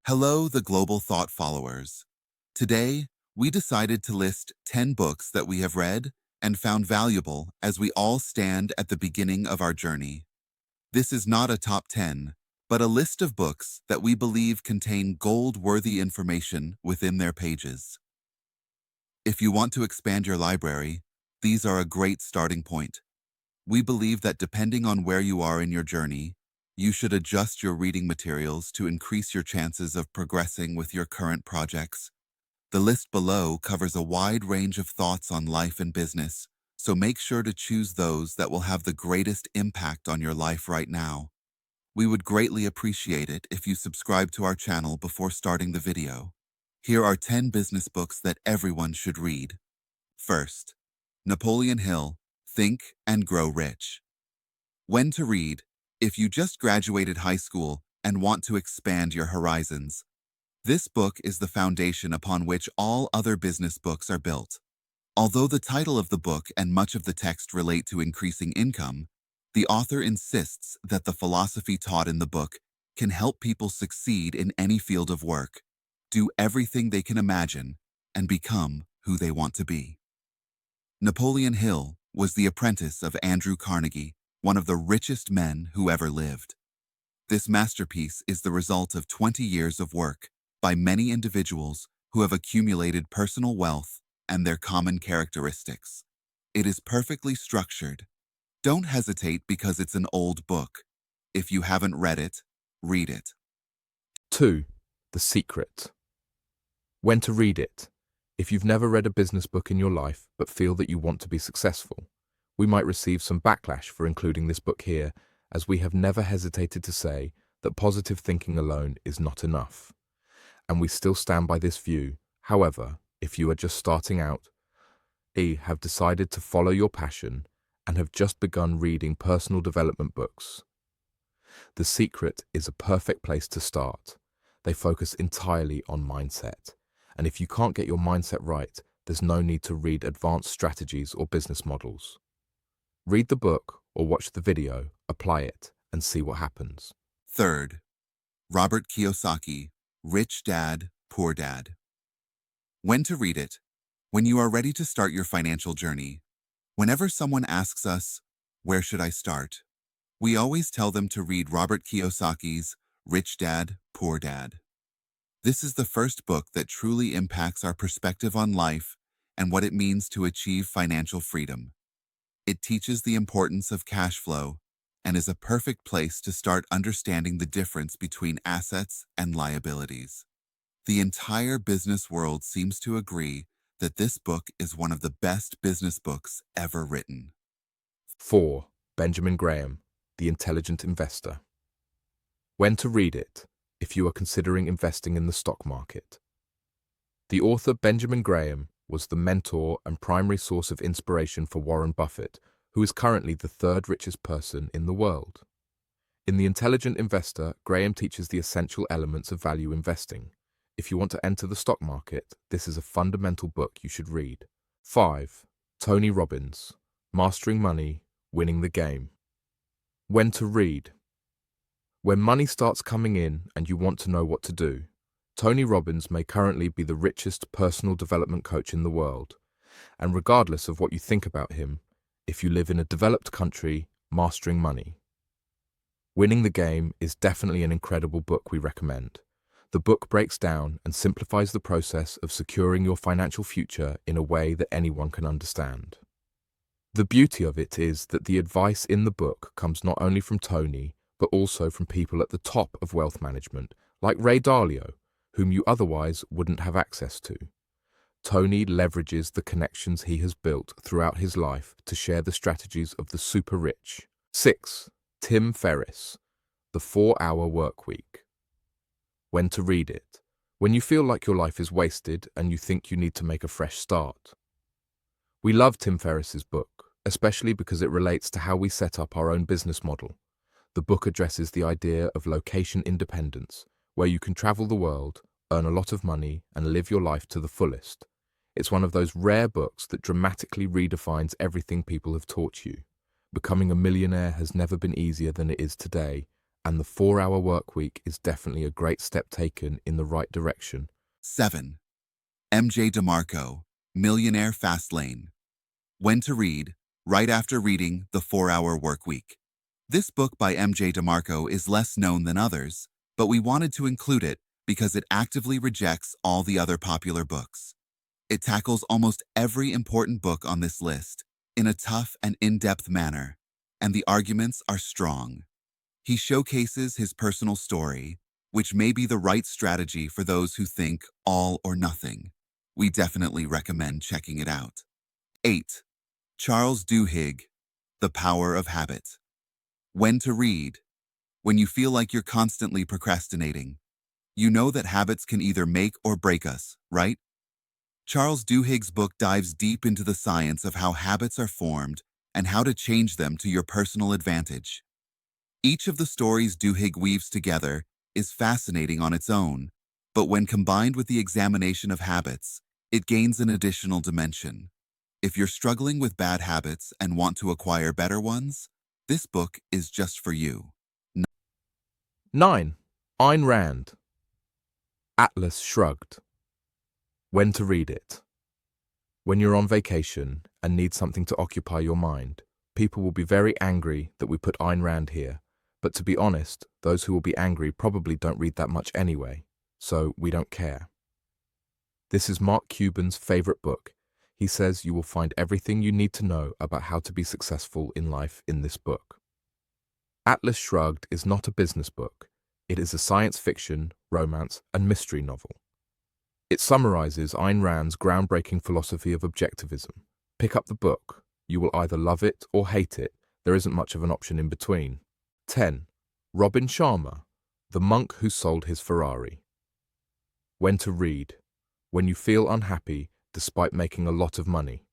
Hello, the global thought followers. Today, we decided to list 10 books that we have read and found valuable as we all stand at the beginning of our journey. This is not a top 10, but a list of books that we believe contain gold-worthy information within their pages. If you want to expand your library, these are a great starting point. We believe that depending on where you are in your journey, you should adjust your reading materials to increase your chances of progressing with your current projects. The list below covers a wide range of thoughts on life and business, so make sure to choose those that will have the greatest impact on your life right now. We would greatly appreciate it if you subscribe to our channel before starting the video. Here are 10 business books that everyone should read. First, Napoleon Hill, Think and Grow Rich. When to read, if you just graduated high school and want to expand your horizons. This book is the foundation upon which all other business books are built. Although the title of the book and much of the text relate to increasing income, the author insists that the philosophy taught in the book can help people succeed in any field of work, do everything they can imagine, and become who they want to be. Napoleon Hill was the apprentice of Andrew Carnegie, one of the richest men who ever lived. This masterpiece is the result of 20 years of work by many individuals who have accumulated personal wealth and their common characteristics. It is perfectly structured. Don't hesitate because it's an old book. If you haven't read it, read it. 2. The Secret. When to read it. If you've never read a business book in your life but feel that you want to be successful, we might receive some backlash for including this book here, as we have never hesitated to say that positive thinking alone is not enough. And we still stand by this view. However, if you are just starting out, have decided to follow your passion, and have just begun reading personal development books, The Secret is a perfect place to start. They focus entirely on mindset. And if you can't get your mindset right, there's no need to read advanced strategies or business models. Read the book or watch the video, apply it, and see what happens. Third, Robert Kiyosaki, Rich Dad, Poor Dad. When to read it. When you are ready to start your financial journey. Whenever someone asks us, where should I start? We always tell them to read Robert Kiyosaki's Rich Dad, Poor Dad. This is the first book that truly impacts our perspective on life and what it means to achieve financial freedom. It teaches the importance of cash flow and is a perfect place to start understanding the difference between assets and liabilities. The entire business world seems to agree that this book is one of the best business books ever written. 4. Benjamin Graham, The Intelligent Investor. When to read it, if you are considering investing in the stock market. The author Benjamin Graham was the mentor and primary source of inspiration for Warren Buffett, who is currently the third richest person in the world. In The Intelligent Investor, Graham teaches the essential elements of value investing. If you want to enter the stock market, this is a fundamental book you should read. 5. Tony Robbins, Mastering Money, Winning the Game. When to read. When money starts coming in and you want to know what to do, Tony Robbins may currently be the richest personal development coach in the world. And regardless of what you think about him, if you live in a developed country, Mastering Money. Winning the Game is definitely an incredible book we recommend. The book breaks down and simplifies the process of securing your financial future in a way that anyone can understand. The beauty of it is that the advice in the book comes not only from Tony, but also from people at the top of wealth management, like Ray Dalio, whom you otherwise wouldn't have access to. Tony leverages the connections he has built throughout his life to share the strategies of the super rich. 6. Tim Ferriss, The 4-Hour Workweek. When to read it. When you feel like your life is wasted and you think you need to make a fresh start. We love Tim Ferriss's book, especially because it relates to how we set up our own business model. The book addresses the idea of location independence, where you can travel the world, earn a lot of money, and live your life to the fullest. It's one of those rare books that dramatically redefines everything people have taught you. Becoming a millionaire has never been easier than it is today, and the 4-hour work week is definitely a great step taken in the right direction. 7. MJ DeMarco, Millionaire Fastlane. When to read, right after reading The 4-Hour Workweek. This book by MJ DeMarco is less known than others, but we wanted to include it because it actively rejects all the other popular books. It tackles almost every important book on this list in a tough and in-depth manner, and the arguments are strong. He showcases his personal story, which may be the right strategy for those who think all or nothing. We definitely recommend checking it out. 8. Charles Duhigg, The Power of Habit. When to read. When you feel like you're constantly procrastinating, you know that habits can either make or break us, right? Charles Duhigg's book dives deep into the science of how habits are formed and how to change them to your personal advantage. Each of the stories Duhigg weaves together is fascinating on its own, but when combined with the examination of habits, it gains an additional dimension. If you're struggling with bad habits and want to acquire better ones, this book is just for you. 9. Ayn Rand, Atlas Shrugged. When to read it. When you're on vacation and need something to occupy your mind, people will be very angry that we put Ayn Rand here. But to be honest, those who will be angry probably don't read that much anyway, so we don't care. This is Mark Cuban's favorite book. He says you will find everything you need to know about how to be successful in life in this book. Atlas Shrugged is not a business book. It is a science fiction, romance, and mystery novel. It summarizes Ayn Rand's groundbreaking philosophy of objectivism. Pick up the book. You will either love it or hate it. There isn't much of an option in between. 10. Robin Sharma, The Monk Who Sold His Ferrari. When to read. When you feel unhappy despite making a lot of money.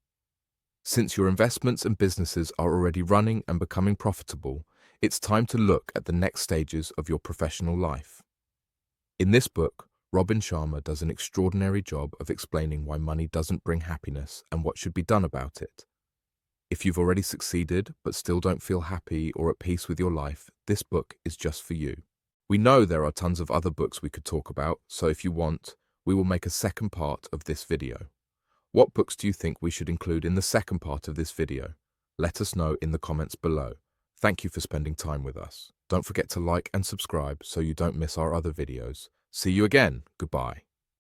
Since your investments and businesses are already running and becoming profitable, it's time to look at the next stages of your professional life. In this book, Robin Sharma does an extraordinary job of explaining why money doesn't bring happiness and what should be done about it. If you've already succeeded but still don't feel happy or at peace with your life, this book is just for you. We know there are tons of other books we could talk about, so if you want, we will make a second part of this video. What books do you think we should include in the second part of this video? Let us know in the comments below. Thank you for spending time with us. Don't forget to like and subscribe so you don't miss our other videos. See you again. Goodbye.